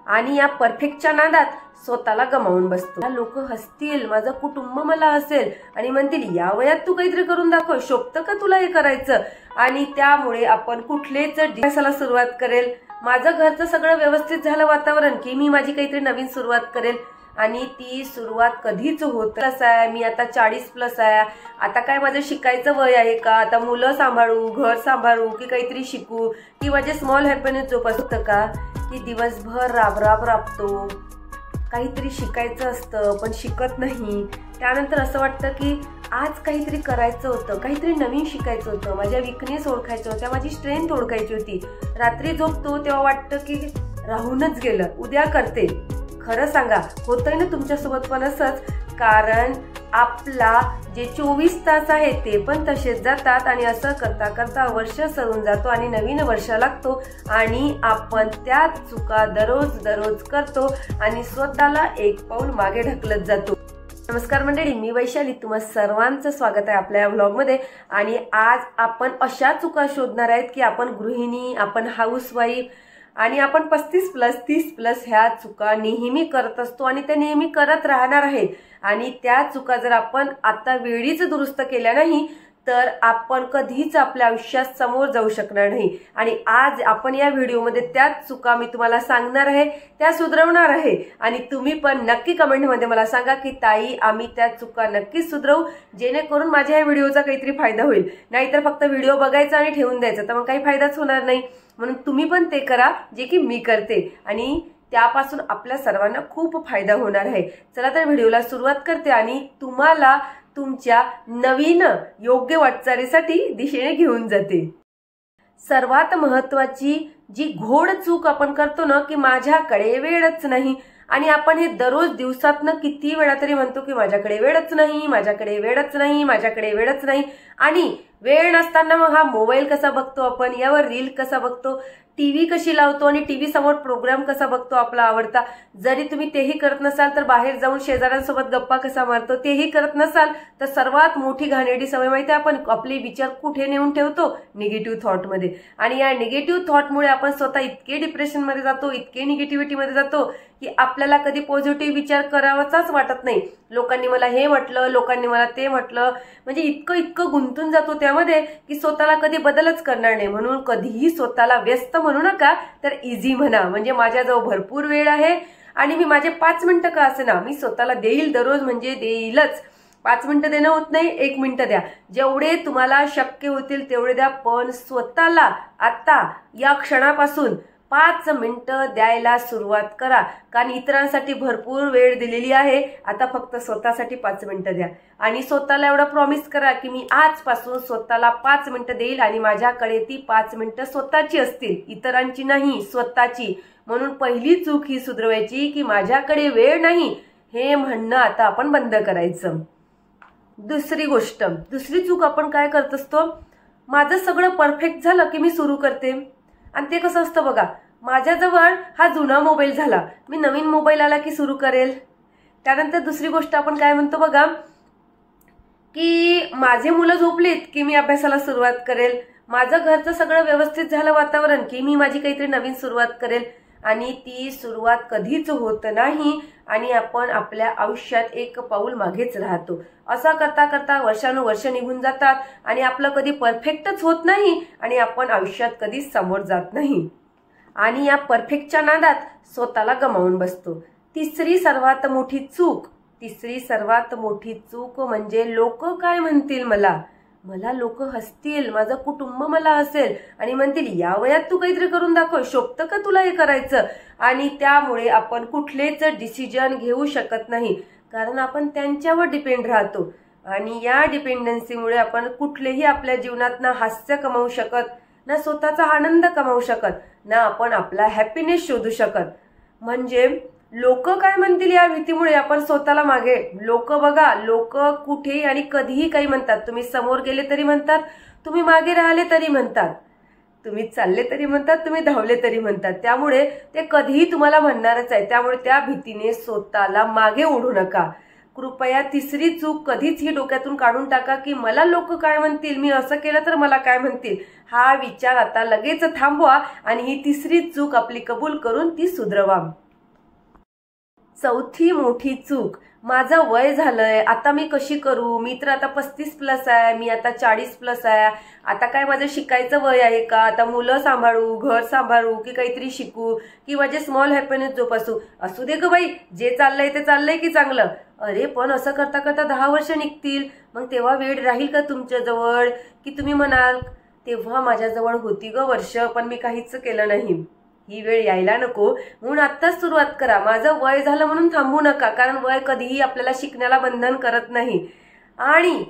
आणि या परफेक्टच्या नादात स्वतःला गमावून बसतो। लोक हसतील, माझं कुटुंब मला हसेल आणि म्हणतील या वयात तू काहीतरी करून दाखव, शोभतं का तुला हे करायचं। आणि त्यामुळे आपण कुठलेच दिवसाला सुरुवात करेल, माझं घरचं सगळं व्यवस्थित झालं वातावरण की मी माझी काहीतरी नवीन सुरुवात करेल। आणि ती सुरुवात कधीच होत आहे। मी आता 40+ आहे, आता काय माझं शिकायचं वय आहे का, आता मुलं सांभाळू, घर सांभाळू की काहीतरी शिकू की माझे स्मॉल हॅपीनेस जोपासतं का, की दिवसभर राबतो, काहीतरी शिकायचं असतं पण शिकत नाही। त्यानंतर असं वाटतं की आज काहीतरी करायचं होतं, काहीतरी नवीन शिकायचं होतं, माझ्या विकनेस ओळखायच्या होत्या, माझी स्ट्रेंथ ओळखायची होती। रात्री झोपतो तेव्हा वाटतं की राहूनच गेलं, उद्या करते। खरं सांगा, होतंय ना तुमच्यासोबत पण असंच? कारण आपला जे 24 तास आहे ते पण तसेच जातात आणि असं करता करता वर्ष सरून जातो आणि नवीन वर्ष लागतो आणि आपण त्याच चुका दररोज करतो आणि स्वतःला एक पाऊल मागे ढकलत जातो। नमस्कार मंडळी, मी वैशाली, तुम्हा सर्वांचं स्वागत आहे आपल्या व्लॉगमध्ये। आणि आज आपण अशा चुका शोधणार आहेत की आपण गृहिणी, आपण हाऊसवाईफ आणि आपण 35+ 30+ ह्या चुका नेहमी करत असतो आणि त्या नेहमी करत राहणार आहेत। आणि त्या चुका जर आपण आता वेळीच दुरुस्त केल्या नाही तर आपण कधीच आपल्या आयुष्यात समोर जाऊ शकणार नाही। आणि आज आपण या व्हिडिओमध्ये त्याच चुका मी तुम्हाला सांगणार आहे, त्या सुधारवणार आहे। आणि तुम्ही पण नक्की कमेंटमध्ये मला सांगा की ताई आम्ही त्या चुका नक्कीच सुधारवू, जेणेकरून माझ्या या व्हिडिओचा काहीतरी फायदा होईल। नाहीतर फक्त व्हिडिओ बघायचा आणि ठेवून द्यायचा तर मग काही फायदाच होणार नाही। म्हणून तुम्ही पण ते करा जे की मी करते आणि त्यापासून आपल्या सर्वांना खूप फायदा होणार आहे। चला तर व्हिडिओला सुरुवात करते आणि तुम्हाला तुमच्या नवीन योग्य वाटचालीसाठी दिशेने घेऊन जाते। सर्वात महत्वाची जी घोड चूक आपण करतो ना की माझ्याकडे वेळच नाही, आणि आपण हे दररोज दिवसातनं किती वेळा तरी म्हणतो की माझ्याकडे वेळच नाही, माझ्याकडे वेळच नाही, माझ्याकडे वेळच नाही। आणि वेळ नसताना मग हा मोबाईल कसा बघतो आपण, यावर रील कसा बघतो, टीव्ही कशी लावतो आणि टीव्ही समोर प्रोग्राम कसा बघतो आपला आवडता। जरी तुम्ही तेही करत नसाल तर बाहेर जाऊन शेजाऱ्यांसोबत गप्पा कसा मारतो तेही करत नसाल तर सर्वात मोठी घाणेरडी सवय माहिती आहे, आपण आपले विचार कुठे नेऊन ठेवतो, निगेटिव्ह थॉटमध्ये। आणि या निगेटिव्ह थॉटमुळे आपण स्वतः इतके डिप्रेशनमध्ये जातो, इतके निगेटिव्हिटीमध्ये जातो की आपल्याला कधी पॉझिटिव्ह विचार करावाचाच वाटत नाही। लोकांनी मला हे म्हटलं, लोकांनी मला ते म्हटलं, म्हणजे इतकं गुंतून जातो त्यामध्ये की स्वतःला कधी बदलच करणार नाही। म्हणून कधीही स्वतःला व्यस्त म्हणू नका, तर इझी म्हणा। म्हणजे माझ्याजवळ भरपूर वेळ आहे आणि मी माझे 5 मिनिटं का असेना मी स्वतःला देईल, दररोज म्हणजे देईलच। 5 मिनिटं देणं होत नाही, 1 मिनिटं द्या, जेवढे तुम्हाला शक्य होतील तेवढे द्या, पण स्वतःला आता या क्षणापासून 5 मिनिटं द्यायला सुरुवात करा। कारण इतरांसाठी भरपूर वेळ दिलेली आहे, आता फक्त स्वतःसाठी 5 मिनिटं द्या। आणि स्वतःला एवढा प्रॉमिस करा की मी आजपासून स्वतःला 5 मिनिटं देईल आणि माझ्याकडे ती 5 मिनिटं स्वतःची असतील, इतरांची नाही, स्वतःची। म्हणून पहिली चूक ही सुधारायची की माझ्याकडे वेळ नाही हे म्हणणं आता आपण बंद करायचं। दुसरी चूक आपण काय करत असतो, माझं सगळं परफेक्ट झालं की मी सुरू करते। आणि ते कसं असतं बघा, माझ्याजवळ हा जुना मोबाईल झाला, मी नवीन मोबाईल आला की सुरू करेल। त्यानंतर दुसरी गोष्ट आपण काय म्हणतो बघा की माझे मुलं झोपलीत की मी अभ्यासाला सुरुवात करेल, माझं घरचं सगळं व्यवस्थित झालं वातावरण की मी माझी काहीतरी नवीन सुरुवात करेल। आणि ती सुरुवात कधीच होत नाही आणि आपण आपल्या आयुष्यात एक पाऊल मागेच राहतो। असं करता करता वर्षानुवर्ष निघून जातात आणि आपलं कधी परफेक्टच होत नाही आणि आपण आयुष्यात कधीच समोर जात नाही आणि या परफेक्टच्या नादात स्वतःला गमावून बसतो। तिसरी सर्वात मोठी चूक म्हणजे लोक काय म्हणतील, मला लोक हसतील, माझं कुटुंब मला हसेल आणि म्हणतील या वयात तू काहीतरी करून दाखव, शोभतं का तुला हे करायचं। आणि त्यामुळे आपण कुठलेच डिसिजन घेऊ शकत नाही, कारण आपण त्यांच्यावर डिपेंड राहतो। आणि या डिपेंडन्सीमुळे आपण कुठलेही आपल्या जीवनात ना हास्य कमावू शकत, ना स्वतःचा आनंद कमावू शकत, ना आपण आपला हॅपीनेस शोधू शकत। म्हणजे लोक काय म्हणतील या भीतीमुळे आपण स्वतःला मागे, लोक बघा, लोक कुठेही आणि कधीही काही म्हणतात। तुम्ही समोर गेले तरी म्हणतात, तुम्ही मागे राहिले तरी म्हणतात, तुम्ही चालले तरी म्हणतात, तुम्ही धावले तरी म्हणतात। त्यामुळे ते कधीही तुम्हाला म्हणणारच आहे। त्यामुळे त्या भीतीने स्वतःला मागे ओढू नका। कृपया तिसरी चूक कधीच ही डोक्यातून काढून टाका की मला लोक काय म्हणतील, मी असं केलं तर मला काय म्हणतील, हा विचार आता लगेच थांबवा आणि ही तिसरी चूक आपली कबूल करून ती सुधरवा। चौथी मोठी चूक, माझं वय झालंय, आता मी कशी करू, मी तर आता 35+ आहे, मी आता 40+ आहे, आता काय माझं शिकायचं वय आहे का, आता मुलं सांभाळू, घर सांभाळू, की काहीतरी शिकू, की माझे स्मॉल हॅपीनेस जोपासू. असू दे ग बाई, जे चाललंय ते चाललंय की चांगलं. अरे पण असं करता करता 10 वर्ष निघतील, मग तेव्हा वेळ राहील का तुमच्याजवळ, की तुम्ही म्हणाल तेव्हा माझ्याजवळ होती ग वर्ष पण मी काहीच केलं नाही. ही वेळ यायला नको म्हणून आत्ताच सुरुवात करा. माझं वय झालं म्हणून थांबू नका, कारण वय कधीही आपल्याला शिकण्याला बंधन करत नाही. आणि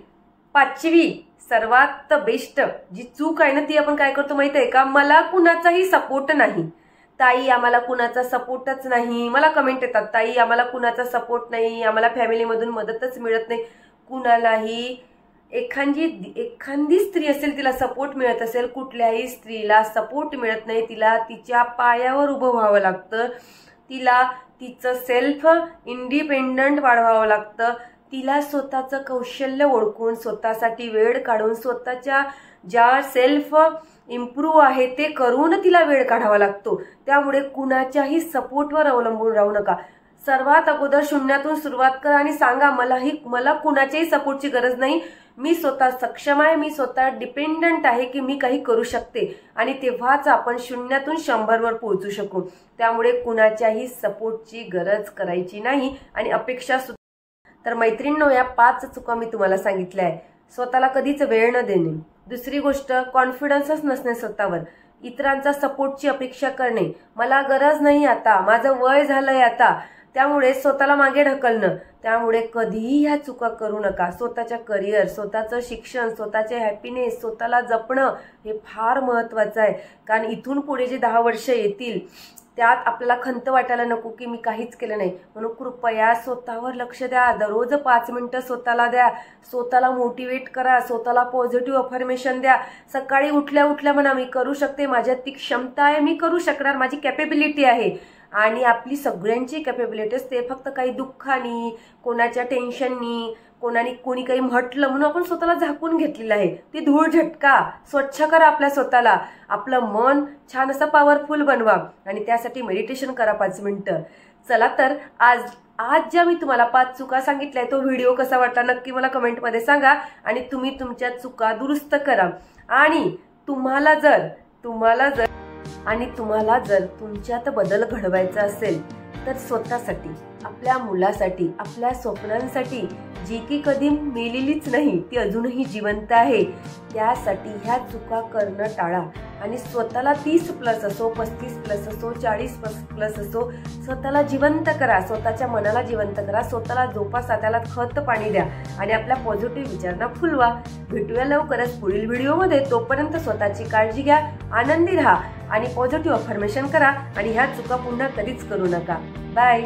5वी सर्वात बेस्ट जी चूक आहे ना, ती आपण काय करतो माहिती आहे का, मला कुणाचाही सपोर्ट नाही. ताई आम्हाला कुणाचा सपोर्टच नाही. मला कमेंट येतात, ताई आम्हाला कुणाचा सपोर्ट नाही, आम्हाला फॅमिलीमधून मदतच मिळत नाही. कुणालाही एखादी स्त्री असेल तिला सपोर्ट मिळत असेल, कुठल्याही स्त्रीला सपोर्ट मिळत नाही. तिला तिच्या पायावर उभं व्हावं लागतं, तिला तिचं सेल्फ इंडिपेंडंट वाढवावं लागतं, तिला स्वतःचं कौशल्य ओळखून स्वतःसाठी वेळ काढून स्वतःच्या ज्या सेल्फ इम्प्रूव्ह आहे ते करून तिला वेळ काढावा लागतो. त्यामुळे कुणाच्याही सपोर्टवर अवलंबून राहू नका. सर्वात अगोदर शून्यातून सुरुवात करा आणि सांगा मला कुणाच्याही सपोर्टची गरज नाही, मी स्वतः सक्षम आहे, मी स्वतः डिपेंडंट आहे, की मी काही करू शकते. आणि तेव्हाच आपण शून्यातून 100वर पोहोचू शकू. त्यामुळे कुणाच्याही सपोर्टची गरज करायची नाही आणि अपेक्षा सुद्धा. तर मैत्रिणींनो, या 5 चुका मी तुम्हाला सांगितल्या आहे. स्वतःला कधीच वेळ न देणे. दुसरी गोष्ट, कॉन्फिडन्सच नसणे स्वतःवर. इतरांचा सपोर्टची अपेक्षा करणे, मला गरज नाही आता, माझं वय झालंय आता, त्यामुळे स्वतःला मागे ढकलणं. त्यामुळे कधीही ह्या चुका करू नका. स्वतःच्या करिअर, स्वतःचं शिक्षण, स्वतःचे हॅपीनेस, स्वतःला जपणं हे फार महत्वाचं आहे. कारण इथून पुढे जे 10 वर्ष येतील त्यात आपल्याला खंत वाटायला नको की मी काहीच केलं नाही. म्हणून कृपया स्वतःवर लक्ष द्या. दररोज 5 मिनिटं स्वतःला द्या. स्वतःला मोटिवेट करा, स्वतःला पॉझिटिव्ह अफर्मेशन द्या. सकाळी उठल्या उठल्या म्हणा मी करू शकते, माझ्यात ती क्षमता आहे, मी करू शकणार, माझी कॅपेबिलिटी आहे. आणि आपली सगळ्यांची कॅपेबिलिटी असते, फक्त काही दुःखानी, कोणाच्या टेन्शननी, कोणी काही म्हटलं म्हणून आपण स्वतःला झाकून घेतलेलं आहे. ती धूळ झटका, स्वच्छ करा आपल्या स्वतःला. आपलं मन छान असं पॉवरफुल बनवा आणि त्यासाठी मेडिटेशन करा 5 मिनिटं. चला तर आज ज्या मी तुम्हाला 5 चुका सांगितल्या, तो व्हिडिओ कसा वाटला नक्की मला कमेंटमध्ये सांगा आणि तुम्ही तुमच्या चुका दुरुस्त करा. आणि तुम्हाला जर तुमच्यात बदल घडवायचा असेल तर स्वतःसाठी, आपल्या मुलासाठी, आपल्या स्वप्नांसाठी, जी की कधी मेलेलीच नाही, ती अजूनही जिवंत आहे, त्यासाठी ह्या चुका करणं टाळा. आणि स्वतःला 30+ असो, 35+ असो, 40+ असो, स्वतःला जिवंत करा. स्वतःच्या मनाला जिवंत करा, स्वतःला जोपासा, त्याला खत पाणी द्या आणि आपल्या पॉझिटिव्ह विचारांना फुलवा. भेटूया लवकरच पुढील व्हिडिओमध्ये. तोपर्यंत स्वतःची काळजी घ्या, आनंदी राहा आणि पॉझिटिव्ह अफर्मेशन करा आणि ह्या चुका पुन्हा कधीच करू नका. बाय.